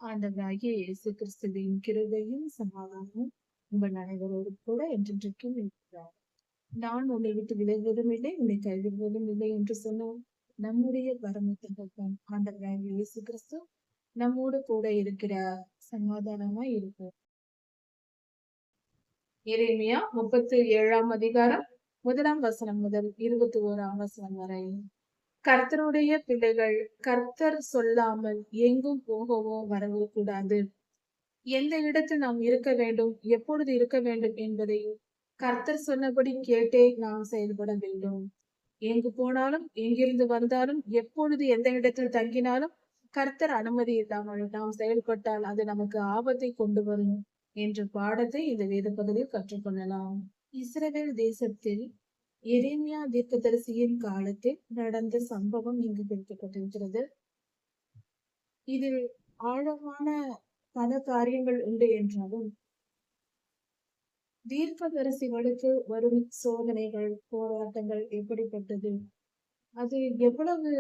ஆண்டவராகிய இயேசு கிறிஸ்துவின் கிருபையும் சமாதானமும் உங்கள் அனைவரோடு கூட என்றென்றைக்கும் இருக்கிறார். நான் உன்னை விட்டு விலகுவதும் இல்லை, உன்னை கைவிடுவதும் இல்லை என்று சொன்ன நம்முடைய பரம தகப்பன் ஆண்டவராகிய இயேசு கிறிஸ்து நம்மோடு கூட இருக்கிற சமாதானமாய் இருப்பார். எரேமியா 37ஆம் அதிகாரம் 1ஆம் வசனம் முதல் 21ஆம் வசனம் வரை. கர்த்தருடைய பிள்ளைகள் கர்த்தர் சொல்லாமல் எங்கும் போகவோ வரவோ கூடாது. எந்த இடத்தில் நாம் இருக்க வேண்டும், எப்பொழுது இருக்க வேண்டும் என்பதை கர்த்தர் சொன்னபடி கேட்டே நாம் செயல்பட வேண்டும். எங்கு போனாலும், எங்கிருந்து வந்தாலும், எப்பொழுது எந்த இடத்தில் தங்கினாலும் கர்த்தர் அனுமதி இல்லாமல் நாம் செயல்பட்டால் அது நமக்கு ஆபத்தை கொண்டு வரும் என்ற பாடத்தை இந்த வேத பகுதியில் கற்றுக்கொள்ளலாம். இஸ்ரவேல் தேசத்தில் எரேமியா தீர்க்கதரிசியின் காலத்தில் நடந்த சம்பவம் இங்கு குறிப்பிடப்பட்டிருக்கிறது. இதில் ஆழமான பல காரியங்கள் உண்டு என்றாலும் தீர்க்கதரிசிகளுக்கு வரும் சோதனைகள், போராட்டங்கள் எப்படிப்பட்டது, அது எவ்வளவு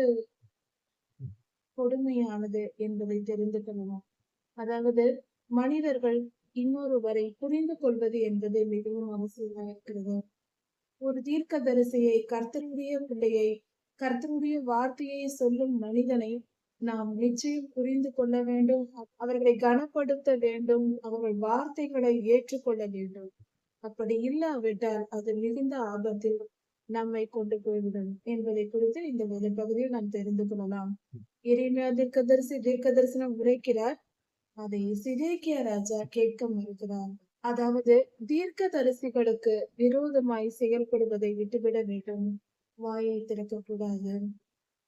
கொடுமையானது என்பதை தெரிந்து கொள்ளலாம். அதாவது மனிதர்கள் இன்னொருவரை புரிந்து கொள்வது என்பது மிகவும் அவசியமாக இருக்கிறது. ஒரு தீர்க்கதரிசியை, கர்த்தருடைய பிள்ளையை, கர்த்தருடைய வார்த்தையை சொல்லும் மனிதனை நாம் நிச்சயம் புரிந்து கொள்ள வேண்டும். அவர்களை கனப்படுத்த வேண்டும். அவர்கள் வார்த்தைகளை ஏற்றுக்கொள்ள வேண்டும். அப்படி இல்லாவிட்டால் அது மிகுந்த ஆபத்தில் நம்மை கொண்டு போய்விடும் என்பதை குறித்து இந்த வேலை பகுதியில் நாம் தெரிந்து கொள்ளலாம். எரேமியா தீர்க்க தரிசனம் உரைக்கிறார். அதை சிதேக்கியா ராஜா கேட்க மறுக்கிறார். அதாவது தீர்க்க தரிசிகளுக்கு விரோதமாய் செயல்படுவதை விட்டுவிட வேண்டும். வாயை திறக்கக்கூடாது.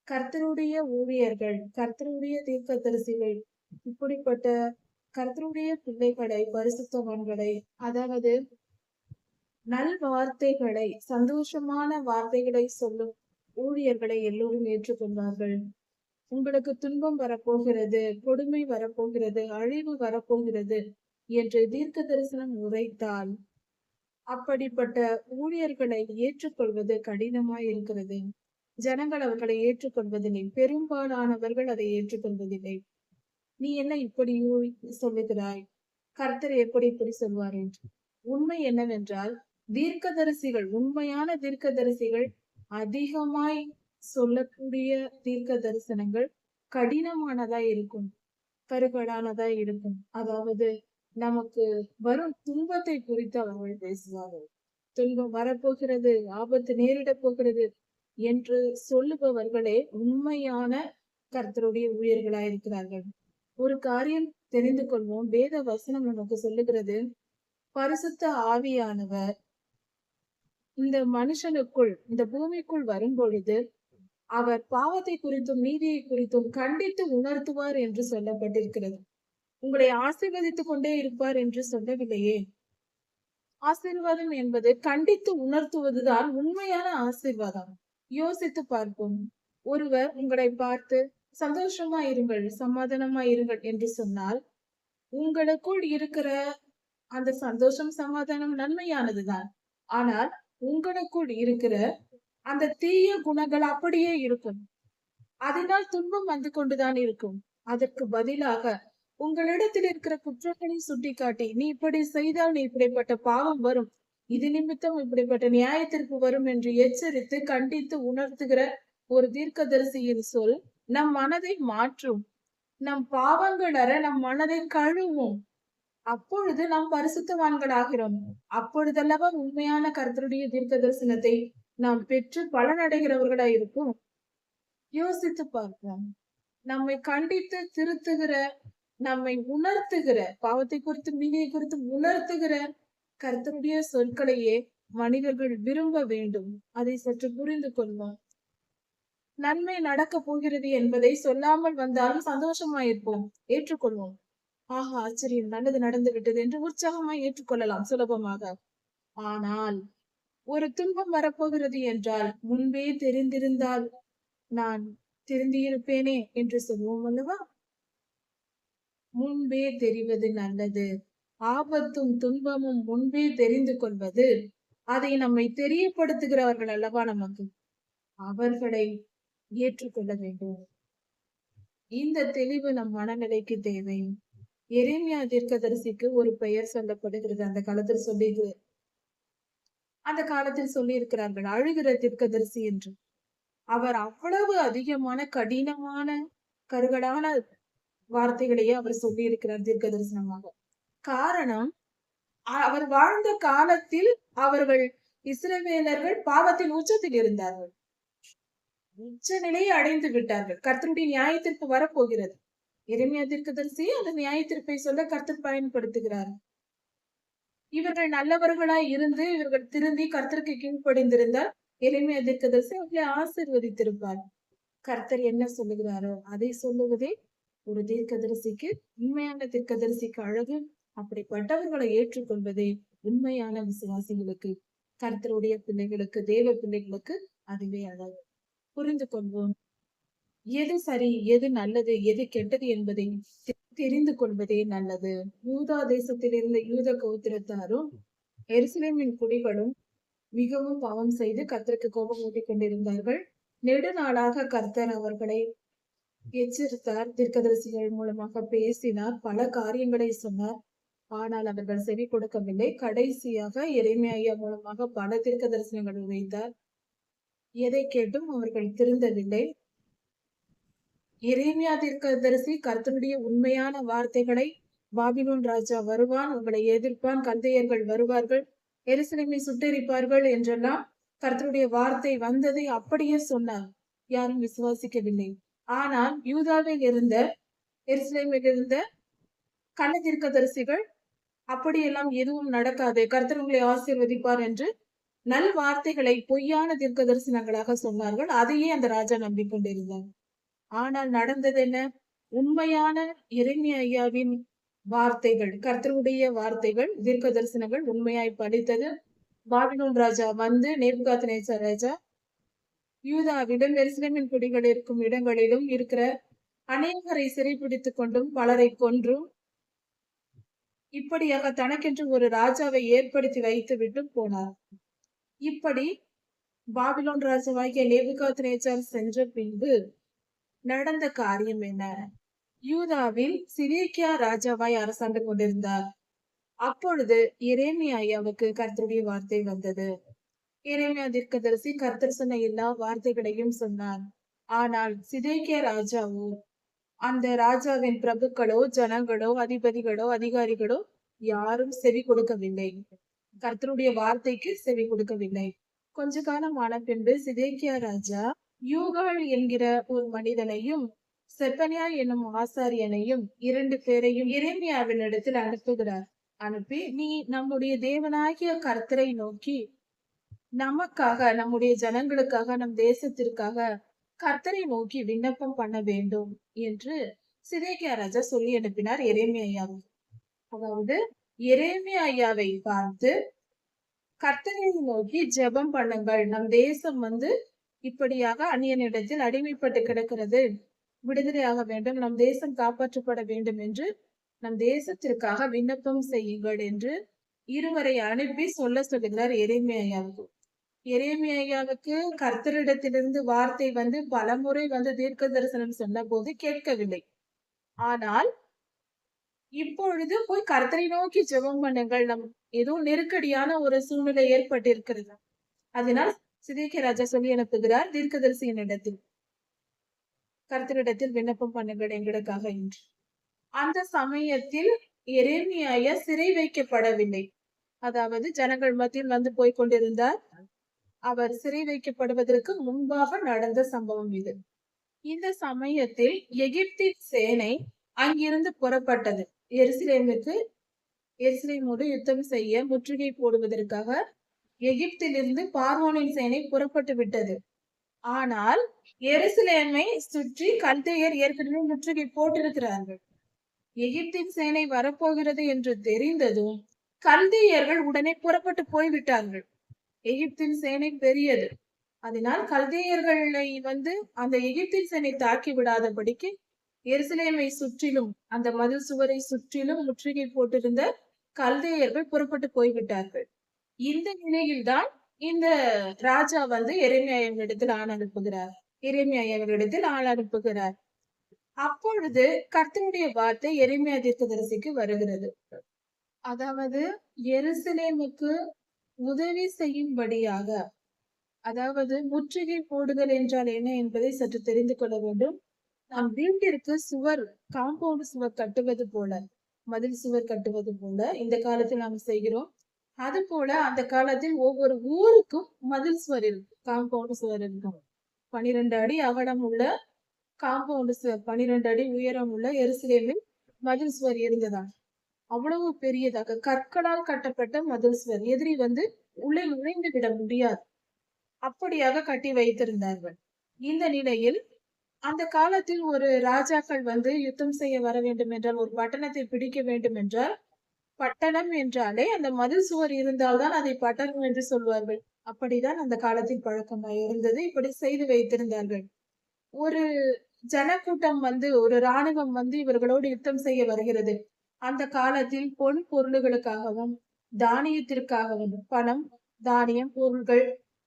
கர்த்தருடைய ஊழியர்கள், கர்த்தருடைய தீர்க்க தரிசிகள் இப்படிப்பட்ட கர்த்தருடைய பிள்ளைகளை, பரிசுத்தவான்களை, அதாவது நல் வார்த்தைகளை, சந்தோஷமான வார்த்தைகளை சொல்லும் ஊழியர்களை எல்லோரும் ஏற்றுக்கொள்வார்கள். உங்களுக்கு துன்பம் வரப்போகிறது, கொடுமை வரப்போகிறது, அழிவு வரப்போகிறது என்று தீர்க்க தரிசனம் உரைத்தால் அப்படிப்பட்ட ஊழியர்களை ஏற்றுக்கொள்வது கடினமாய் இருக்கிறது. ஜனங்கள் அவர்களை ஏற்றுக்கொள்வதில்லை. பெரும்பாலானவர்கள் அதை ஏற்றுக்கொள்வதில்லை. நீ என்ன இப்படி சொல்லுகிறாய், கர்த்தர் எப்படி இப்படி சொல்வார் என்று. உண்மை என்னவென்றால் தீர்க்கதரிசிகள், உண்மையான தீர்க்கதரிசிகள் அதிகமாய் சொல்லக்கூடிய தீர்க்க தரிசனங்கள் கடினமானதா இருக்கும், கருகடானதா இருக்கும். அதாவது நமக்கு வரும் துன்பத்தை குறித்து அவர்கள் பேசுவார்கள். துன்பம் வரப்போகிறது, ஆபத்து நேரிட போகிறது என்று சொல்லுபவர்களே உண்மையான கர்த்தருடைய ஊழியர்களாயிருக்கிறார்கள். ஒரு காரியம் தெரிந்து கொள்வோம். வேத வசனம் நமக்கு சொல்லுகிறது, பரிசுத்த ஆவியானவர் இந்த மனுஷனுக்குள், இந்த பூமிக்குள் வரும் பொழுது அவர் பாவத்தை குறித்தும் நீதியை குறித்தும் கண்டித்து உணர்த்துவார் என்று சொல்லப்பட்டிருக்கிறது. உங்களை ஆசீர்வதித்துக் கொண்டே இருப்பார் என்று சொல்லவில்லையே. ஆசீர்வாதம் என்பது கண்டித்து உணர்த்துவதுதான் உண்மையான ஆசீர்வாதம். யோசித்து பார்ப்போம். ஒருவர் உங்களை பார்த்து சந்தோஷமா இருங்கள், சமாதானமா இருங்கள் என்று சொன்னால் உங்களுக்குள் இருக்கிற அந்த சந்தோஷம், சமாதானம் நன்மையானதுதான். ஆனால் உங்களுக்குள் இருக்கிற அந்த தீய குணங்கள் அப்படியே இருக்கும். அதனால் துன்பம் வந்து கொண்டுதான் இருக்கும். அதற்கு பதிலாக உங்களிடத்தில் இருக்கிற குற்றங்களை சுட்டிக்காட்டி, நீ இப்படி செய்தால் நீ இப்படிப்பட்ட பாவம் வரும், இது நிமித்தம் இப்படிப்பட்ட நியாயத்திற்கு வரும் என்று எச்சரித்து கண்டித்து உணர்த்துகிற ஒரு தீர்க்கதரிசியின் சொல் நம் மனதை மாற்றும். நம் பாவங்கள் அற நம் மனதை கழுவும். அப்பொழுது நாம் பரிசுத்தவான்கள் ஆகிறோம். அப்பொழுதல்லவா உண்மையான கர்த்தருடைய தீர்க்க தரிசனத்தை நாம் பெற்று பலனடைகிறவர்களாய் இருக்கும். யோசித்து பார்ப்போம். நம்மை கண்டித்து திருத்துகிற, நம்மை உணர்த்துகிற, பாவத்தை குறித்து நீதியை குறித்து உணர்த்துகிற கர்த்தருடைய சொற்களையே மனிதர்கள் விரும்ப வேண்டும். அதை சற்று புரிந்து கொள்வோம். நன்மை நடக்க போகிறது என்பதை சொல்லாமல் வந்தாலும் சந்தோஷமாயிருப்போம், ஏற்றுக்கொள்வோம். ஆஹா, ஆச்சரியம், நல்லது நடந்து விட்டது என்று உற்சாகமாய் ஏற்றுக்கொள்ளலாம் சுலபமாக. ஆனால் ஒரு துன்பம் வரப்போகிறது என்றால் முன்பே தெரிந்திருந்தால் நான் திருந்தியிருப்பேனே என்று சொல்லுவோம் அல்லவா? முன்பே தெரிவது நல்லது. ஆபத்தும் துன்பமும் முன்பே தெரிந்து கொள்வது, அதை நம்மை தெரியப்படுத்துகிறவர்கள் அல்லவா நமக்கு, அவர்களை ஏற்றுக்கொள்ள வேண்டும். இந்த தெளிவு நம் மனநிலைக்கு தேவை. எரேமியா தீர்க்கதரிசிக்கு ஒரு பெயர் சொல்லப்படுகிறது. அந்த காலத்தில் சொல்லி இருக்கிறார்கள், அழுகிற தீர்க்கதரிசி என்று. அவர் அவ்வளவு அதிகமான கடினமான கருகலான வார்த்தைகளையே அவர் சொல்லி இருக்கிறார் தீர்க்க தரிசனமாக. காரணம், அவர் வாழ்ந்த காலத்தில் அவர்கள் இஸ்ரவேலர்கள் பாவத்தின் உச்சத்தில் இருந்தார்கள். உச்ச நிலையை அடைந்து விட்டார்கள். கர்த்தருடைய நியாயத்திற்கு வரப்போகிறது. எரேமியா தீர்க்கதரிசி அந்த நியாயத்திற்பை சொல்ல கர்த்தர் பயன்படுத்துகிறார். இவர்கள் நல்லவர்களாய் இருந்து இவர்கள் திருந்தி கர்த்தருக்கு கீழ்ப்படிந்திருந்தால் எரேமியா தீர்க்கதரிசி அவர்களை ஆசீர்வதித்திருப்பார். கர்த்தர் என்ன சொல்லுகிறாரோ அதை சொல்லுவதே ஒரு தீர்க்கதரிசிக்கு, உண்மையான தீர்க்கதரிசிக்கு அழகு. அப்படிப்பட்டவர்களை ஏற்றுக்கொள்வதே உண்மையான விசுவாசிகளுக்கு, கர்த்தருடைய பிள்ளைகளுக்கு, தேவ பிள்ளைகளுக்கு அதுவே அழகு. புரிந்து கொள்வோம். எது சரி, எது நல்லது, எது கெட்டது என்பதை தெரிந்து கொள்வதே நல்லது. யூதா தேசத்தில் இருந்த யூத கோத்திரத்தாரும் எருசலேமின் குடிகளும் மிகவும் பாவம் செய்து கர்த்தருக்கு கோபம் ஊட்டிக் கொண்டிருந்தார்கள். நெடுநாளாக கர்த்தர் அவர்களை எச்சரித்தார், தீர்க்கதரிசிகள் மூலமாக பேசினார், பல காரியங்களை சொன்னார். ஆனால் அவர்கள் செவி கொடுக்கவில்லை. கடைசியாக எரேமியா மூலமாக பல தீர்க்க தரிசனங்களை வைத்தார். எதை கேட்டும் அவர்கள் திருந்தவில்லை. எரேமியா தீர்க்கதரிசி கர்த்தருடைய உண்மையான வார்த்தைகளை, பாபிலோன் ராஜா வருவான், உங்களை எதிர்ப்பான், கல்தையர்கள் வருவார்கள், எருசலேமை சுட்டெரிப்பார்கள் என்றெல்லாம் கர்த்தருடைய வார்த்தை வந்ததை அப்படியே சொன்னார். யாரும் விசுவாசிக்கவில்லை. ஆனால் யூதாவில் இருந்த, எருசலேமில் இருந்த கள்ள தீர்க்கதரிசிகள் அப்படியெல்லாம் எதுவும் நடக்காது, கர்த்தர் உங்களை ஆசீர்வதிப்பார் என்று நல் வார்த்தைகளை பொய்யான தீர்க்க தரிசனங்களாக சொன்னார்கள். அதையே அந்த ராஜா நம்பிக்கொண்டிருந்தார். ஆனால் நடந்தது என்ன? உண்மையான எரேமியா ஐயாவின் வார்த்தைகள், கர்த்தருடைய வார்த்தைகள், தீர்க்க தரிசனங்கள் உண்மையாய் பலித்தது. பாபிலோன் ராஜா வந்து, நேபுகாத்நேச்சார் ராஜா யூதாவிலும் எருசலேமின் குடிகள் இருக்கும் இடங்களிலும் இருக்கிற அநேகரை சிறைப்பிடித்துக் கொண்டும் பலரை கொன்றும் இப்படியாக தனக்கென்று ஒரு ராஜாவை ஏற்படுத்தி வைத்து விட்டு போனார். இப்படி பாபிலோன் ராஜாவாகிய நேபுகாத்நேச்சார் சென்ற பின்பு நடந்த காரியம் என்ன? யூதாவில் சிதேக்கியா ராஜாவாய் அரசாண்டு கொண்டிருந்தார். அப்பொழுது எரேமியா ஐயாவுக்கு கர்த்தருடைய வார்த்தை வந்தது. எரேமியா தீர்க்கதரிசி கர்த்தர் சொன்ன எல்லா வார்த்தைகளையும் சொன்னார். ஆனால் சிதேக்கியா ராஜாவோ, அந்த ராஜாவின் பிரபுக்களோ, ஜனங்களோ, அதிபதிகளோ, அதிகாரிகளோ யாரும் செவி கொடுக்கவில்லை. கர்த்தருடைய வார்த்தைக்கு செவி கொடுக்கவில்லை. கொஞ்ச காலம் ஆன பின்பு சிதேக்கியா ராஜா யூகால் என்கிற ஒரு மனிதனையும் செப்பனியா என்னும் ஆசாரியனையும் 2 பேரையும் எரேமியாவின் இடத்தில் அனுப்புகிறார். அனுப்பி, நீ நம்முடைய தேவனாகிய கர்த்தரை நோக்கி நமக்காக, நம்முடைய ஜனங்களுக்காக, நம் தேசத்திற்காக கர்த்தரை நோக்கி விண்ணப்பம் பண்ண வேண்டும் என்று சிதேக்கியா ராஜா சொல்லி அனுப்பினார் எரேமியா ஐயாவுக்கு. அதாவது எரேமியா ஐயாவை பார்த்து கர்த்தரை நோக்கி ஜெபம் பண்ணுங்கள், நம் தேசம் இப்படியாக அந்நியனிடத்தில் அடிமைப்பட்டு கிடக்கிறது, விடுதலையாக வேண்டும், நம் தேசம் காப்பாற்றப்பட வேண்டும் என்று நம் தேசத்திற்காக விண்ணப்பம் செய்யுங்கள் என்று 2 அனுப்பி சொல்லுகிறார் எரேமியா ஐயாவுக்கு. எரேமியா ஐயாவுக்கு கர்த்தரிடத்திலிருந்து வார்த்தை பலமுறை தீர்க்க தரிசனம் சொன்ன போது கேட்கவில்லை. ஆனால் இப்பொழுது போய் கர்த்தரை நோக்கி ஜெபம் பண்ணுங்கள், நம் ஏதோ நெருக்கடியான ஒரு சூழ்நிலை ஏற்பட்டிருக்கிறது. அதனால் சிதேக்கியா ராஜா சொல்லி அனுப்புகிறார் தீர்க்கதரிசியின் இடத்தில், கர்த்தரிடத்தில் விண்ணப்பம் பண்ணுங்கள் எங்களுக்காக என்று. அந்த சமயத்தில் எரேமியா ஐயா சிறை வைக்கப்படவில்லை. அதாவது ஜனங்கள் மத்தியில் போய் கொண்டிருந்தார். அவர் சிறை வைக்கப்படுவதற்கு முன்பாக நடந்த சம்பவம் இது. இந்த சமயத்தில் எகிப்தின் சேனை அங்கிருந்து புறப்பட்டது. எருசலேமோடு யுத்தம் செய்ய முற்றுகை போடுவதற்காக எகிப்திலிருந்து பார்வோனின் சேனை புறப்பட்டு விட்டது. ஆனால் எருசலேமை சுற்றி கல்தையர் ஏற்கனவே முற்றுகை போட்டிருக்கிறார்கள். எகிப்தின் சேனை வரப்போகிறது என்று தெரிந்ததும் கல்தையர்கள் உடனே புறப்பட்டு போய்விட்டார்கள். எகிப்தின் சேனை பெரியது. அதனால் கல்தையர்களை அந்த எகிப்தின் சேனை தாக்கி விடாதபடிக்கு எருசலேமை சுற்றிலும், அந்த மதில் சுவரை சுற்றிலும் முற்றுகை போட்டிருந்த கல்தையர்கள் புறப்பட்டு போய்விட்டார்கள். இந்த நிலையில்தான் இந்த ராஜா எரேமியா ஐயாவிடத்தில் ஆள் அனுப்புகிறார். அப்பொழுது கர்த்தருடைய வார்த்தை எரேமியா தீர்க்கதரிசிக்கு வருகிறது. அதாவது எருசலேமுக்கு உதவி செய்யும்படியாக, அதாவது முற்றுகை போடுதல் என்றால் என்ன என்பதை சற்று தெரிந்து கொள்ள வேண்டும். நாம் வீட்டிற்கு சுவர், காம்பவுண்ட் சுவர் கட்டுவது போல, மதில் சுவர் கட்டுவது போல இந்த காலத்தில் நாம் செய்கிறோம். அது போல அந்த காலத்தில் ஒவ்வொரு ஊருக்கும் மதில் சுவர் இருக்கும், காம்பவுண்ட் சுவர் இருக்கும். 12 அடி அகலம் உள்ள காம்பவுண்ட் சுவர், 12 அடி உயரம் உள்ள எருசலேமில் மதில் சுவர் இருந்ததாம். அவ்வளவு பெரியதாக கற்களால் கட்டப்பட்ட மதில் சுவர். எதிரி உள்ளே நுழைந்து விட முடியாது, அப்படியாக கட்டி வைத்திருந்தார்கள். இந்த நிலையில் அந்த காலத்தில் ஒரு ராஜாக்கள் யுத்தம் செய்ய வர வேண்டும் என்றால், ஒரு பட்டணத்தை பிடிக்க வேண்டும் என்றால், பட்டணம் என்றாலே அந்த மதில் சுவர் இருந்தால்தான் அதை பட்டணம் என்று சொல்வார்கள். அப்படிதான் அந்த காலத்தில் பழக்கமாக இருந்தது. இப்படி செய்து வைத்திருந்தார்கள். ஒரு ஜனக்கூட்டம் ஒரு ராணுவம் இவர்களோடு யுத்தம் செய்ய வருகிறது. அந்த காலத்தில் பொன் பொருள்களுக்காகவும் தானியத்திற்காகவும், பணம், தானியம், பொருள்கள்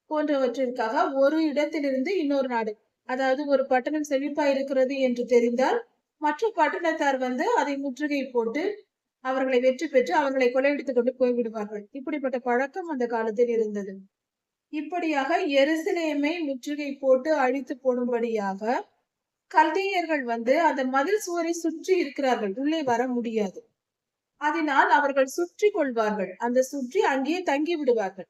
போன்றவற்றிற்காக ஒரு இடத்திலிருந்து இன்னொரு நாடு, அதாவது ஒரு பட்டணம் செழிப்பா இருக்கிறது என்று தெரிந்தால் மற்ற பட்டணத்தார் அதை முற்றுகை போட்டு அவர்களை வெற்றி பெற்று அவர்களை கொள்ளையடித்துக் கொண்டு போய்விடுவார்கள். இப்படிப்பட்ட பழக்கம் அந்த காலத்தில் இருந்தது. இப்படியாக எருசலேமை முற்றுகை போட்டு அழித்து போடும்படியாக கல்தேயர்கள் அந்த மதில் சுவரை சுற்றி இருக்கிறார்கள், உள்ளே வர முடியாது. அதனால் அவர்கள் சுற்றி கொள்வார்கள், அந்த சுற்றி அங்கேயே தங்கி விடுவார்கள்.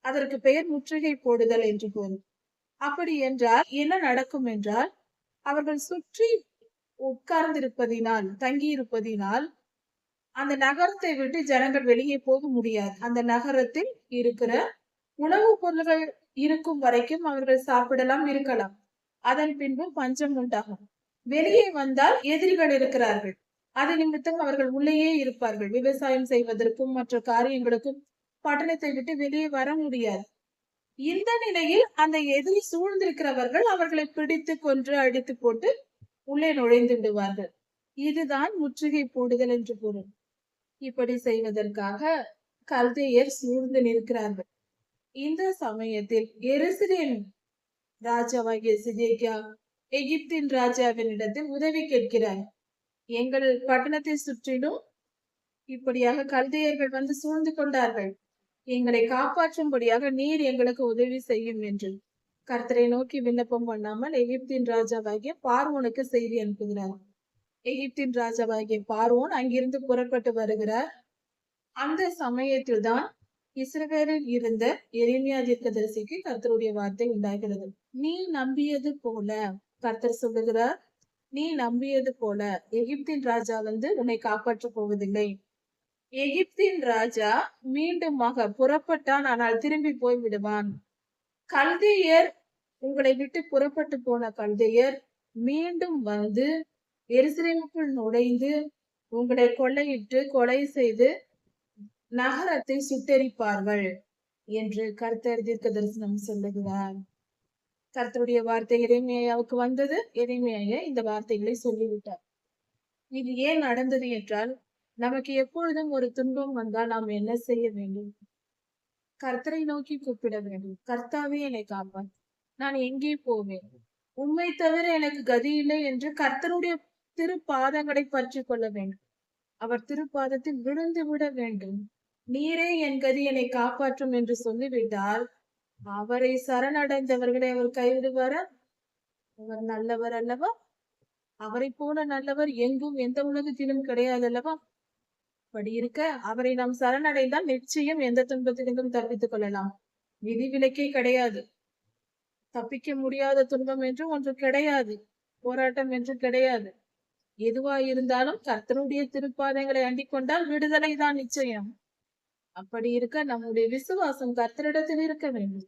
அதற்கு பெயர் முற்றுகை போடுதல் என்று பொருள். அப்படி என்றால் என்ன நடக்கும் என்றால், அவர்கள் சுற்றி உட்கார்ந்திருப்பதினால், தங்கி இருப்பதினால் அந்த நகரத்தை விட்டு ஜனங்கள் வெளியே போக முடியாது. அந்த நகரத்தில் இருக்கிற உணவுப் பொருள்கள் இருக்கும் வரைக்கும் அவர்கள் சாப்பிடலாம், இருக்கலாம். அதன் பின்பு பஞ்சம் உண்டாகும். வெளியே வந்தால் எதிரிகள் இருக்கிறார்கள், அது நிமித்தம் அவர்கள் உள்ளேயே இருப்பார்கள். விவசாயம் செய்வதற்கும் மற்ற காரியங்களுக்கும் பட்டணத்தை விட்டு வெளியே வர முடியாது. இந்த நிலையில் அந்த எதிரி சூழ்ந்திருக்கிறவர்கள் அவர்களை பிடித்து கொன்று அடித்து போட்டு உள்ளே நுழைந்து விடுவார்கள். இதுதான் முற்றுகை போடுதல் என்று பொருள். இப்படி செய்வதற்காக கல்தேயர் சூழ்ந்து நிற்கிறார்கள். இந்த சமயத்தில் எருசலேம் ராஜாவாகிய சிதேக்கியா எகிப்தின் ராஜாவினிடத்தில் உதவி கேட்கிறார். எங்கள் பட்டணத்தை சுற்றிலும் இப்படியாக கல்தேயர்கள் சூழ்ந்து கொண்டார்கள், எங்களை காப்பாற்றும்படியாக நீர் எங்களுக்கு உதவி செய்யும் என்று கர்த்தரை நோக்கி விண்ணப்பம் பண்ணாமல் எகிப்தின் ராஜாவாகிய பார்வோனுக்கு செய்தி அனுப்புகிறார். எகிப்தின் ராஜாவாகிய பார்வோன் அங்கிருந்து புறப்பட்டு வருகிறார். அந்த சமயத்தில் தான் இஸ்ரவேலில் இருந்த எரேமியா தீர்க்கதரிசிக்கு கர்த்தருடைய வார்த்தை உண்டாகிறது. நீ நம்பியது போல, கர்த்தர் சொல்லுகிறார், நீ நம்பியது போல எகிப்தின் ராஜா உன்னை காப்பாற்ற போவதில்லை. எகிப்தின் ராஜா மீண்டுமாக புறப்பட்டான், ஆனால் திரும்பி போய் விடுவான். கல்தேயர், உங்களை விட்டு புறப்பட்டு போன கல்தேயர் மீண்டும் எருசலேமுக்குள் நுழைந்து உங்களை கொள்ளையிட்டு கொலை செய்து நகரத்தை சுட்டெரிப்பார்கள் என்று கர்த்தர் தீர்க்க தரிசனம் சொல்லுகிறார். கர்த்தருடைய வார்த்தை எரேமியாவுக்கு வந்தது. எரேமியா இந்த வார்த்தைகளை சொல்லிவிட்டார். இது ஏன் நடந்தது என்றால், நமக்கு எப்பொழுதும் ஒரு துன்பம் வந்தால் நாம் என்ன செய்ய வேண்டும்? கர்த்தரை நோக்கி கூப்பிட வேண்டும். கர்த்தாவே என்னை காப்பார், நான் எங்கே போவேன்? உண்மை தவிர எனக்கு கதி இல்லை என்று கர்த்தருடைய திருப்பாதங்களை பற்றி கொள்ள வேண்டும். அவர் திருப்பாதத்தில் விழுந்து விட வேண்டும். நீரே என் கதி, என்னை காப்பாற்றும் என்று சொல்லிவிட்டால் அவரை சரணடைந்தவர்களை அவர் கைவிடுவாரா? அவர் நல்லவர் அல்லவா? அவரை போல நல்லவர் எங்கும் எந்த உலகத்திலும் கிடையாது அல்லவா? அப்படி இருக்க அவரை நாம் சரணடைந்தால் நிச்சயம் எந்த துன்பத்திலிருந்தும் தப்பித்துக் கொள்ளலாம். விதிவிலக்கே கிடையாது. தப்பிக்க முடியாத துன்பம் என்று ஒன்று கிடையாது, போராட்டம் என்று கிடையாது. எதுவா இருந்தாலும் கர்த்தருடைய திருப்பாதங்களை அண்டிக் கொண்டால் விடுதலை தான் நிச்சயம். அப்படி இருக்க நம்முடைய விசுவாசம் கர்த்தரிடத்தில் இருக்க வேண்டும்.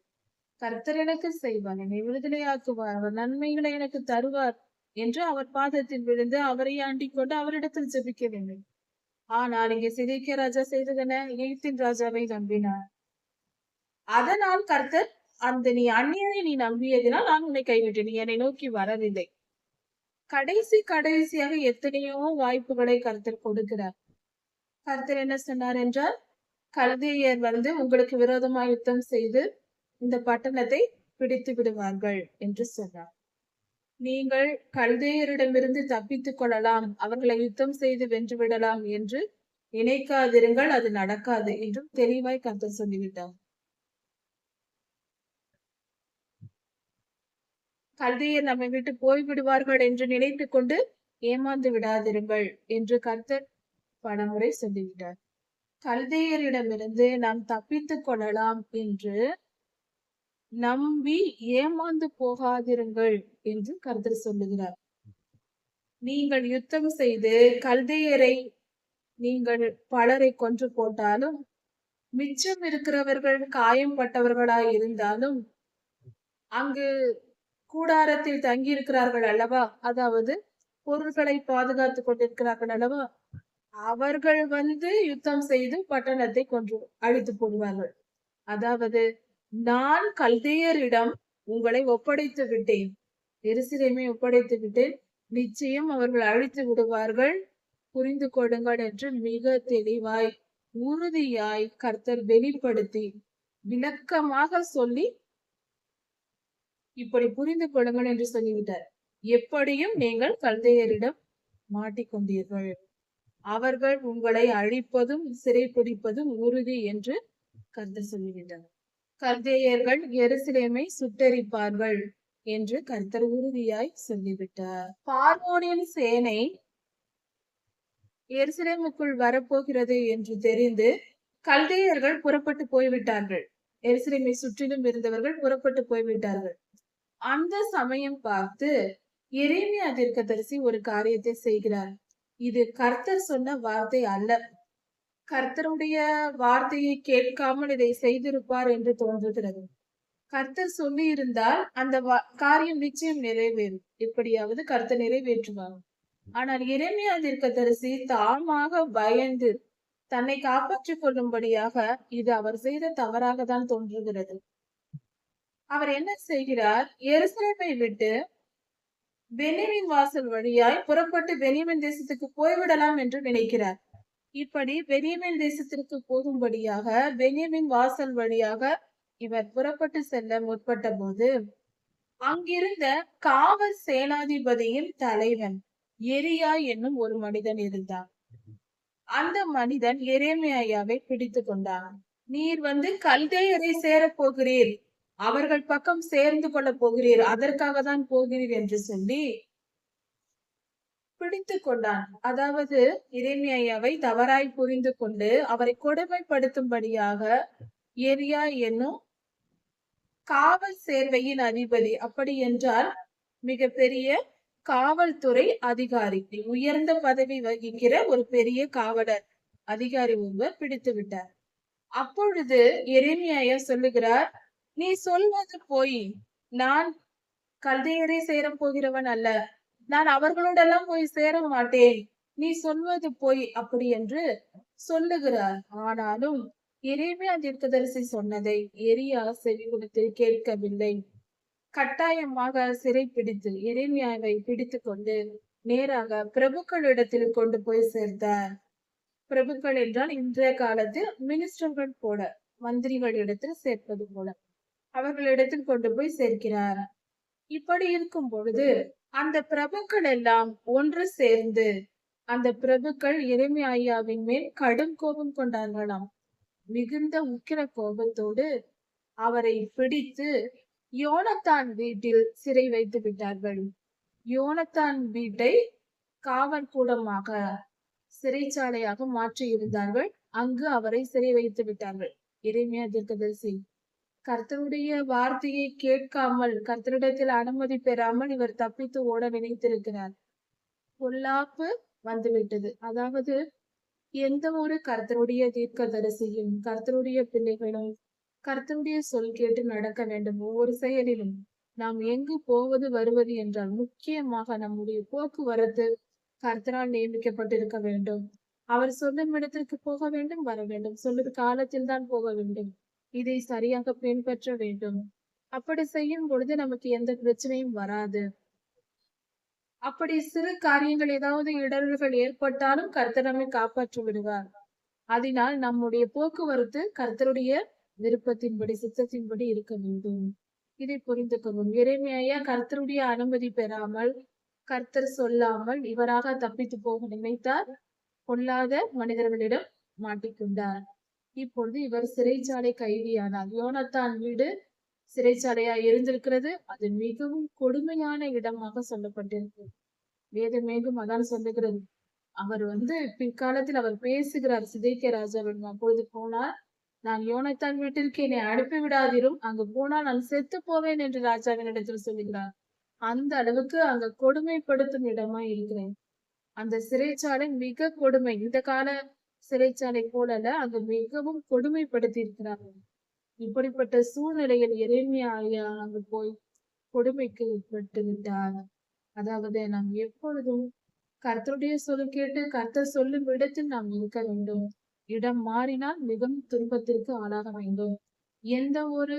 கர்த்தர் எனக்கு செய்வார், என்னை விடுதலையாக்குவார், அவர் நன்மைகளை எனக்கு தருவார் என்று அவர் பாதத்தில் விழுந்து அவரை ஆண்டிக் கொண்டு அவரிடத்தில் ஜெபிக்க வேண்டும். ஆனால் இங்கே சிதேக்கியா ராஜா செய்ததென்ன? எகிப்தின் ராஜாவை நம்பினார். அதனால் கர்த்தர், நீ அந்நியரை நீ நம்பியதினால் நான் உன்னை கைவிட்டேன், நீ என்னை நோக்கி வரவில்லை. கடைசியாக எத்தனையோ வாய்ப்புகளை கர்த்தர் கொடுக்கிறார். கர்த்தர் என்ன சொன்னார் என்றால், கல்தேயர் உங்களுக்கு விரோதமாக யுத்தம் செய்து இந்த பட்டணத்தை பிடித்து விடுவார்கள் என்று சொன்னார். நீங்கள் கல்தேயரிடமிருந்து தப்பித்துக் கொள்ளலாம், அவர்களை யுத்தம் செய்து வென்றுவிடலாம் என்று நினைக்காதிருங்கள், அது நடக்காது என்றும் தெளிவாய் கர்த்தர் சொல்லிவிட்டார். கல்தேயர் நம்மை விட்டு போய்விடுவார்கள் என்று நினைத்துக் கொண்டு ஏமாந்து விடாதிருங்கள் என்று கர்த்தர் பலமுறை சொல்லிவிட்டார். கல்தேயரிடமிருந்து நாம் தப்பித்துக் கொள்ளலாம் என்று நம்பி ஏமாந்து போகாதிருங்கள் என்று கர்த்தர் சொல்லுகிறார். நீங்கள் யுத்தம் செய்து கல்தேயரை நீங்கள் பலரை கொன்று போட்டாலும், மிச்சம் இருக்கிறவர்கள் காயம்பட்டவர்களாய் இருந்தாலும், அங்கு கூடாரத்தில் தங்கியிருக்கிறார்கள் அல்லவா, அதாவது பொருள்களை பாதுகாத்துக் கொண்டிருக்கிறார்கள் அல்லவா, அவர்கள் வந்து யுத்தம் செய்து பட்டணத்தை கொன்று அழித்து போடுவார்கள். அதாவது நான் கல்தேயரிடம் உங்களை ஒப்படைத்து விட்டேன், எருசலேமை ஒப்படைத்து விட்டேன், நிச்சயம் அவர்கள் அழித்து விடுவார்கள், புரிந்து கொள்ளுங்கள் என்று மிக தெளிவாய் உறுதியாய் கர்த்தர் வெளிப்படுத்தி விளக்கமாக சொல்லி இப்படி புரிந்து கொள்ளுங்கள் என்று சொல்லிவிட்டார். எப்படியும் நீங்கள் கல்தேயரிடம் மாட்டிக்கொண்டீர்கள், அவர்கள் உங்களை அழிப்பதும் சிறைப்பிடிப்பதும் உறுதி என்று கர்த்தர் சொல்லிவிட்டார். கல்தேயர்கள் எருசலேமை சுட்டெரிப்பார்கள் என்று கர்த்தர் உறுதியாய் சொல்லிவிட்டார். பார்வோனின் சேனை எருசலேமுக்குள் வரப்போகிறது என்று தெரிந்து கல்தேயர்கள் புறப்பட்டு போய்விட்டார்கள். எருசலேமை சுற்றிலும் இருந்தவர்கள் புறப்பட்டு போய்விட்டார்கள். அந்த சமயம் பார்த்து எரேமியா தீர்க்கதரிசி ஒரு காரியத்தை செய்கிறார். இது கர்த்தர் சொன்ன வார்த்தை அல்ல. கர்த்தருடைய வார்த்தையை கேட்காமல் இதை செய்திருப்பார் என்று தோன்றுகிறது. கர்த்தர் சொல்லி இருந்தால் அந்த காரியம் நிச்சயம் நிறைவேறும். எப்படியாவது கர்த்தர் நிறைவேற்றுவார். ஆனால் எரேமியா தீர்க்கதரிசி தாமாக பயந்து தன்னை காப்பாற்றிக் கொள்ளும்படியாக இது அவர் செய்த தவறாக தான் தோன்றுகிறது. அவர் என்ன செய்கிறார்? எருசலேமை விட்டு பென்யமீன் வாசல் வழியாய் புறப்பட்டு பென்யமீன் தேசத்துக்கு போய்விடலாம் என்று நினைக்கிறார். இப்படி பென்யமீன் தேசத்திற்கு போகும்படியாக பென்யமீன் வாசல் வழியாக இவர் புறப்பட்டு செல்ல முற்பட்ட போது அங்கிருந்த காவல் சேனாதிபதியின் தலைவன் எரியா என்னும் ஒரு மனிதன் இருந்தான். அந்த மனிதன் எரேமியாவை பிடித்து கொண்டான். நீர் வந்து கல்தேயரை சேரப் போகிறீர், அவர்கள் பக்கம் சேர்ந்து கொள்ள போகிறீர், அதற்காக தான் போகிறீர் என்று சொல்லி பிடித்து கொண்டான். அதாவது எரேமியாவை தவறாய் புரிந்து கொண்டு அவரை கொடுமைப்படுத்தும்படியாக எரியா என்னும் காவல் சேர்வையின் அதிபதி, அப்படி என்றால் மிக பெரிய காவல்துறை அதிகாரி, உயர்ந்த பதவி வகிக்கிற ஒரு பெரிய காவலர் அதிகாரி ஒருவர் பிடித்து விட்டார். அப்பொழுது எரேமியா சொல்லுகிறார், நீ சொல்வது போய், நான் கல்தேயரை சேர போகிறவன் அல்ல, நான் அவர்களோடெல்லாம் போய் சேர மாட்டேன், நீ சொல்வது போய் அப்படி என்று சொல்லுகிறார். ஆனாலும் எரேமியா தீர்க்கதரிசி சொன்னதை எரியா செவி கொடுத்து கேட்கவில்லை. கட்டாயமாக சிறை பிடித்து எரேமியாவை பிடித்து கொண்டு நேராக பிரபுக்களிடத்தில் கொண்டு போய் சேர்த்தார். பிரபுக்கள் என்றால் இன்றைய காலத்தில் மினிஸ்டர்கள் போல, மந்திரிகளிடத்தில் சேர்ப்பது போல அவர்களிடத்தில் கொண்டு போய் சேர்க்கிறார். இப்படி இருக்கும் பொழுது அந்த பிரபுக்கள் எல்லாம் ஒன்று சேர்ந்து அந்த பிரபுக்கள் எரேமியாவின் மேல் கடும் கோபம் கொண்டார்களாம். மிகுந்த உக்கிர கோபத்தோடு அவரை பிடித்து யோனத்தான் வீட்டில் சிறை வைத்து விட்டார்கள். யோனத்தான் வீட்டை காவல் கூடமாக சிறைச்சாலையாக மாற்றி இருந்தார்கள். அங்கு அவரை சிறை வைத்து விட்டார்கள். எரேமியா தீர்க்கதரிசி கர்த்தருடைய வார்த்தையை கேட்காமல், கர்த்தரிடத்தில் அனுமதி பெறாமல் இவர் தப்பித்து ஓட நினைத்திருக்கிறார். பொல்லாப்பு வந்துவிட்டது. அதாவது எந்த ஒரு கர்த்தருடைய தீர்க்கதரிசியும் கர்த்தருடைய பிள்ளைகளும் கர்த்தருடைய சொல் கேட்டு நடக்க வேண்டும். ஒவ்வொரு செயலிலும் நாம் எங்கு போவது வருவது என்றால் முக்கியமாக நம்முடைய போக்குவரத்து கர்த்தரால் நியமிக்கப்பட்டிருக்க வேண்டும். அவர் சொல்லும் இடத்திற்கு போக வேண்டும், வர வேண்டும், சொல்லும் காலத்தில் தான் போக வேண்டும். இதை சரியாக பின்பற்ற வேண்டும். அப்படி செய்யும் பொழுது நமக்கு எந்த பிரச்சனையும் வராது. அப்படி சிறு காரியங்கள் ஏதாவது இடர்கள் ஏற்பட்டாலும் கர்த்தர் நம்மை காப்பாற்றி விடுவார். அதனால் நம்முடைய போக்குவரத்து கர்த்தருடைய விருப்பத்தின்படி சித்தத்தின்படி இருக்க வேண்டும். இதை புரிந்து கொள்வோம். எரேமியா கர்த்தருடைய அனுமதி பெறாமல், கர்த்தர் சொல்லாமல் இவராக தப்பித்து போக நினைத்தார். பொல்லாத மனிதர்களிடம் மாட்டிக்கொண்டார். இப்பொழுது இவர் சிறைச்சாலை கைதியானார். யோனத்தான் வீடு சிறைச்சாலையா இருந்திருக்கிறது. அது மிகவும் கொடுமையான இடமாக சொல்லப்பட்டிருக்கு. வேதமேகும் அதான் சொல்லுகிறது. அவர் பிற்காலத்தில் அவர் பேசுகிறார் சிதேக்கியா ராஜாவிடம். அப்பொழுது போனால், நான் யோனத்தான் வீட்டிற்கு என்னை அனுப்பி விடாதிரும், அங்கு போனால் நான் செத்து போவேன் என்று ராஜாவினிடத்தில் சொல்லுகிறார். அந்த அளவுக்கு அங்க கொடுமைப்படுத்தும் இடமா இருக்கிறேன். அந்த சிறைச்சாலை மிக கொடுமை. இந்த கால சிறைச்சாலை போலல்ல, அங்கு மிகவும் கொடுமைப்படுத்தி இருக்கிறார்கள். இப்படிப்பட்ட சூழ்நிலையில் எரேமியா அங்கு போய் கொடுமைக்கு உட்பட்டு விட்டார். அதாவது நாம் எப்பொழுதும் கர்த்தருடைய சொல் கேட்டு கர்த்தர் சொல்லும் இடத்தில் நாம் இருக்க வேண்டும். இடம் மாறினால் மிகவும் துன்பத்திற்கு ஆளாக வேண்டும். எந்த ஒரு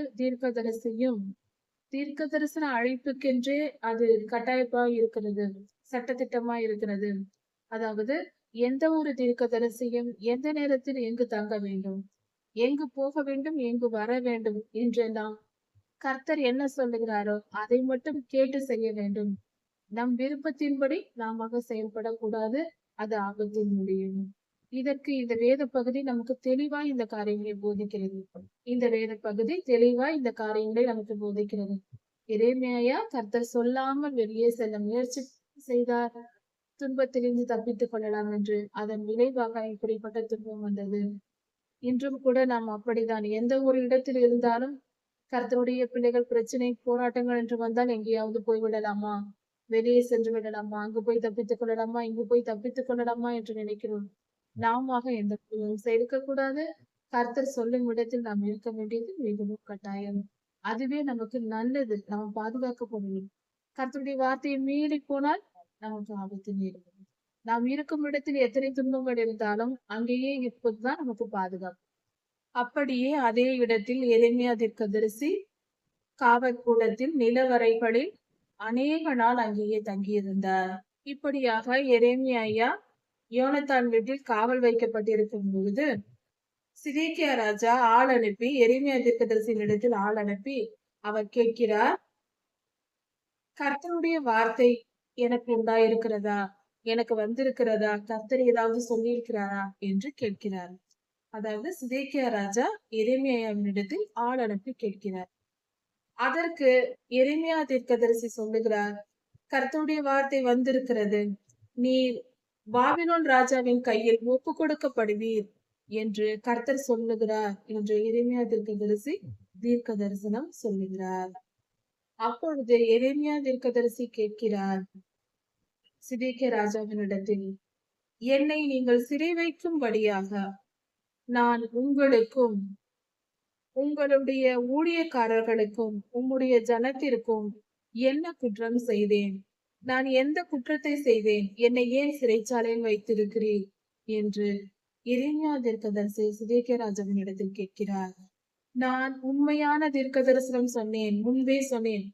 தீர்க்க தரிசன அழைப்புக்கென்றே அது கட்டாயமாய் இருக்கிறது, சட்டத்திட்டமாய் இருக்கிறது. அதாவது எந்த ஒரு தீர்க்கதரிசியும் எந்த நேரத்தில் எங்கு தங்க வேண்டும், எங்கு போக வேண்டும், எங்கு வர வேண்டும் என்றெல்லாம் கர்த்தர் என்ன சொல்லுகிறாரோ அதை மட்டும் கேட்டு செய்ய வேண்டும். நம் விருப்பத்தின்படி நாம செயல்படக்கூடாது. அது ஆபத்தில் முடியும். இதற்கு இந்த வேத பகுதி நமக்கு தெளிவாய் இந்த காரியங்களை போதிக்கிறது. இந்த வேத பகுதி தெளிவாய் இந்த காரியங்களை நமக்கு போதிக்கிறது. எரேமியா கர்த்தர் சொல்லாமல் வெளியே செல்ல முயற்சி செய்தார். துன்பத்திலிருந்து தப்பித்துக் கொள்ளலாம் என்று. அதன் விளைவாக இப்படிப்பட்ட துன்பம் வந்தது. இன்றும் கூட நாம் அப்படித்தான். எந்த ஒரு இடத்தில் இருந்தாலும் கர்த்தருடைய பிள்ளைகள் பிரச்சனை, போராட்டங்கள் என்று வந்தால் எங்கேயாவது போய்விடலாமா, வெளியே சென்று விடலாமா, அங்கு போய் தப்பித்துக் கொள்ளலாமா, இங்கு போய் தப்பித்துக் கொள்ளலாமா என்று நினைக்கிறோம். நாம எந்த இருக்கக்கூடாது. கர்த்தர் சொல்லும் இடத்தில் நாம் இருக்க வேண்டியது மிகவும் கட்டாயம். அதுவே நமக்கு நல்லது. நம்ம பாதுகாக்கப்படணும். கர்த்தருடைய வார்த்தையை மீறி போனால் நமக்கு ஆபத்து நேரிடும். நாம் இருக்கும் இடத்தில் எத்தனை துன்பங்கள் இருந்தாலும் அங்கேயே இருப்பதுதான் நமக்கு பாதுகாப்பு. அப்படியே அதே இடத்தில் எரேமியா தீர்க்கதரிசி காவற்கூடத்தில் நிலவறைகளில் அநேக நாள் அங்கேயே தங்கியிருந்தார். இப்படியாக எரேமியா யோனத்தான் வீட்டில் காவல் வைக்கப்பட்டிருக்கும் பொழுது சிதேக்கியா ராஜா ஆள் அனுப்பி, எரேமியா தீர்க்கதரிசியின் இடத்தில் ஆள் அனுப்பி அவர் கேட்கிறார், கர்த்தருடைய வார்த்தை எனக்கு உண்டாயிருக்கிறதா, எனக்கு வந்திருக்கிறதா, கர்த்தர் ஏதாவது சொல்லியிருக்கிறாரா என்று கேட்கிறார். அதாவது சிதேக்கியா ராஜா எரேமியாவினிடத்தில் ஆள் அனுப்பி கேட்கிறார். அதற்கு எரேமியா தீர்க்கதரிசி சொல்லுகிறார், கர்த்தருடைய வார்த்தை வந்திருக்கிறது, நீர் பாபிலோன் ராஜாவின் கையில் ஒப்பு கொடுக்கப்படுவீர் என்று கர்த்தர் சொல்லுகிறார் என்று எரேமியா தீர்க்கதரிசி தீர்க்க தரிசனம் சொல்லுகிறார். அப்பொழுது எரேமியா தீர்க்கதரிசி கேட்கிறார் சிதேக்கியா ராஜாவினிடத்தில், என்னை நீங்கள் சிறை வைக்கும்படியாக நான் உங்களுக்கும் உங்களுடைய ஊழியக்காரர்களுக்கும் உம்முடைய ஜனத்திற்கும் என்ன குற்றம் செய்தேன்? நான் எந்த குற்றத்தை செய்தேன்? என்னை ஏன் சிறைச்சாலையில் வைத்திருக்கிறீர் என்று எரேமியா தீர்க்கதரிசி சிதேக்கியா ராஜாவின் இடத்தில் கேட்கிறார். நான் உண்மையான தீர்க்க தரிசனம் சொன்னேன், முன்பே சொன்னேன்.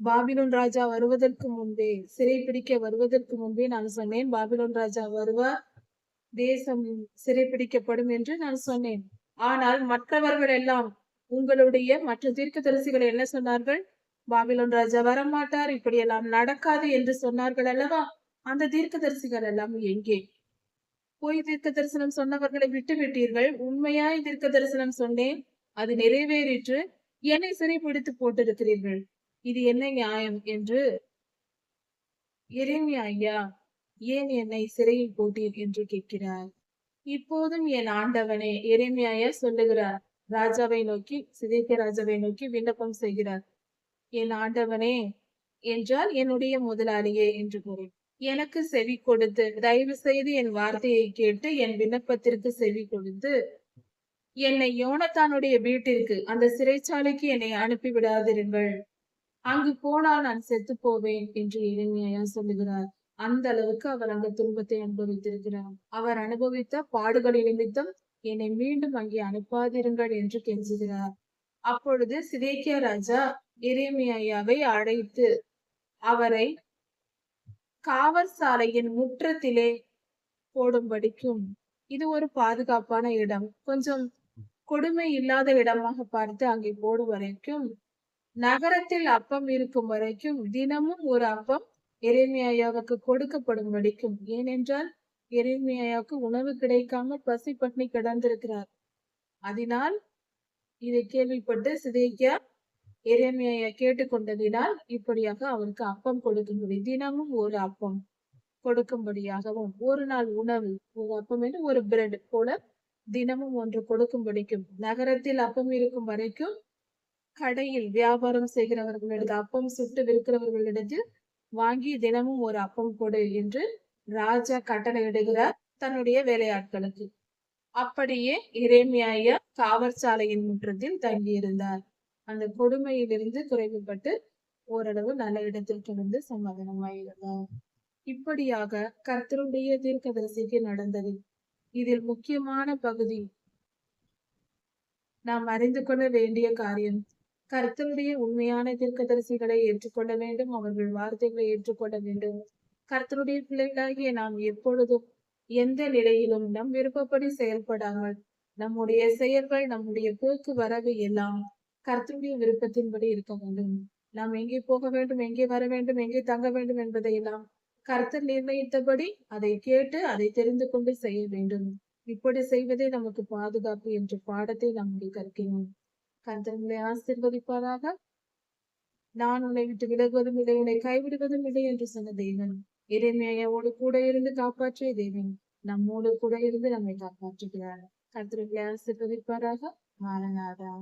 பாபிலோன் ராஜா வருவதற்கு முன்பே, சிறை பிடிக்க வருவதற்கு முன்பே நான் சொன்னேன், பாபிலோன் ராஜா வருவார், தேசம் சிறைப்பிடிக்கப்படும் என்று நான் சொன்னேன். ஆனால் மற்றவர்கள் எல்லாம், உங்களுடைய மற்ற தீர்க்கதரிசிகள் என்ன சொன்னார்கள்? பாபிலோன் ராஜா வரமாட்டார், இப்படியெல்லாம் நடக்காது என்று சொன்னார்கள் அல்லவா? அந்த தீர்க்கதரிசிகள் எல்லாம் எங்கே? போய் தீர்க்க தரிசனம் சொன்னவர்களை விட்டு விட்டீர்கள். உண்மையாய் தீர்க்க தரிசனம் சொன்னேன், அது நிறைவேறிற்று, என்னை சிறைப்பிடித்து போட்டிருக்கிறீர்கள். இது என்ன நியாயம் என்று எரேமியா ஏன் என்னை சிறையில் போட்டீர் என்று கேட்கிறார். இப்போதும் என் ஆண்டவனே, எரேமியா சொல்லுகிறார், ராஜாவை நோக்கி, சிதேக்கியா ராஜாவை நோக்கி விண்ணப்பம் செய்கிறார். என் ஆண்டவனே என்றால் என்னுடைய முதலாளியே என்று கூறும். எனக்கு செவி கொடுத்து, தயவு செய்து என் வார்த்தையை கேட்டு என் விண்ணப்பத்திற்கு செவி கொடுத்து என்னை யோனத்தானுடைய வீட்டிற்கு, அந்த சிறைச்சாலைக்கு என்னை அனுப்பி விடாதிருங்கள். அங்கு போனால் நான் செத்து போவேன் என்று எரேமியா சொல்லுகிறார். அந்த அளவுக்கு அவர் அந்த துன்பத்தை அனுபவித்திருக்கிறார். அவர் அனுபவித்த பாடுகளின் நிமித்தம் என்னை மீண்டும் அங்கே அனுப்பாதிருங்கள் என்று கெஞ்சுகிறார். அப்பொழுது சிதேக்கியா ராஜா எரேமியாவை அழைத்து அவரை காவல் சாலையின் முற்றத்திலே போடும்படிக்கும், இது ஒரு பாதுகாப்பான இடம், கொஞ்சம் கொடுமை இல்லாத இடமாக பார்த்து அங்கே போடும் வரைக்கும் நகரத்தில் அப்பம் இருக்கும் வரைக்கும் தினமும் ஒரு அப்பம் எரேமியாவுக்கு கொடுக்கப்படும்படிக்கும். ஏனென்றால் எரேமியாவுக்கு உணவு கிடைக்காமல் பசி பட்டினி கிடந்திருக்கிறார். அதனால் இதை கேள்விப்பட்டு சிதேக்கியா எரேமியா கேட்டுக்கொண்டதினால் இப்படியாக அவருக்கு அப்பம் கொடுக்கும்படி தினமும் ஒரு அப்பம் கொடுக்கும்படியாகவும் ஒரு நாள் உணவு ஒரு அப்பம் என்று ஒரு பிரெட் போல தினமும் ஒன்று கொடுக்கும்படிக்கும். நகரத்தில் அப்பம் இருக்கும் வரைக்கும் கடையில் வியாபாரம் செய்கிறவர்களிடத்தில் அப்பம் சுட்டு விற்கிறவர்களிடத்தில் வாங்கி தினமும் ஒரு அப்பம் கொடு என்று ராஜா கட்டளையிடுகிறார் தன்னுடைய வேலையாட்களுக்கு. அப்படியே எரேமியா காவற்சாலையின் முற்றத்தில் தங்கியிருந்தார். அந்த கொடுமையிலிருந்து குறைவுபட்டு ஓரளவு நல்ல இடத்திற்கு வந்து சமாதானமாயிருந்தார். இப்படியாக கர்த்தருடைய தீர்க்கதரிசிக்கு நடந்தது. இதில் முக்கியமான பகுதி நாம் அறிந்து கொள்ள வேண்டிய காரியம், கர்த்தருடைய உண்மையான தீர்க்கதரிசிகளை ஏற்றுக்கொள்ள வேண்டும். அவர்கள் வார்த்தைகளை ஏற்றுக்கொள்ள வேண்டும். கர்த்தருடைய பிள்ளைகளாகிய நாம் எப்பொழுதும் எந்த நிலையிலும் நம் விருப்பப்படி செயல்படாமல் நம்முடைய செயல்கள் நம்முடைய போக்கு வரவு எல்லாம் கர்த்தருடைய விருப்பத்தின்படி இருக்க வேண்டும். நாம் எங்கே போக வேண்டும், எங்கே வர வேண்டும், எங்கே தங்க வேண்டும் என்பதை எல்லாம் கர்த்தர் நிர்ணயித்தபடி அதை கேட்டு அதை தெரிந்து கொண்டு செய்ய வேண்டும். இப்படி செய்வதே நமக்கு பாதுகாப்பு என்ற பாடத்தை நாம் கற்கிறோம். கர்த்தர் உங்களை ஆசீர்வதிப்பாராக. நான் உன்னை விட்டு விலகுவதும் இல்லை, உன்னை கைவிடுவதும் இல்லை என்று சொன்ன தேவன், எரேமியாவோடு கூட இருந்து காப்பாற்றிய தேவன் நம்மோடு கூட இருந்து நம்மை காப்பாற்றுகிறார். கர்த்தர் உங்களை ஆசீர்வதிப்பாராக. மாரநாதா.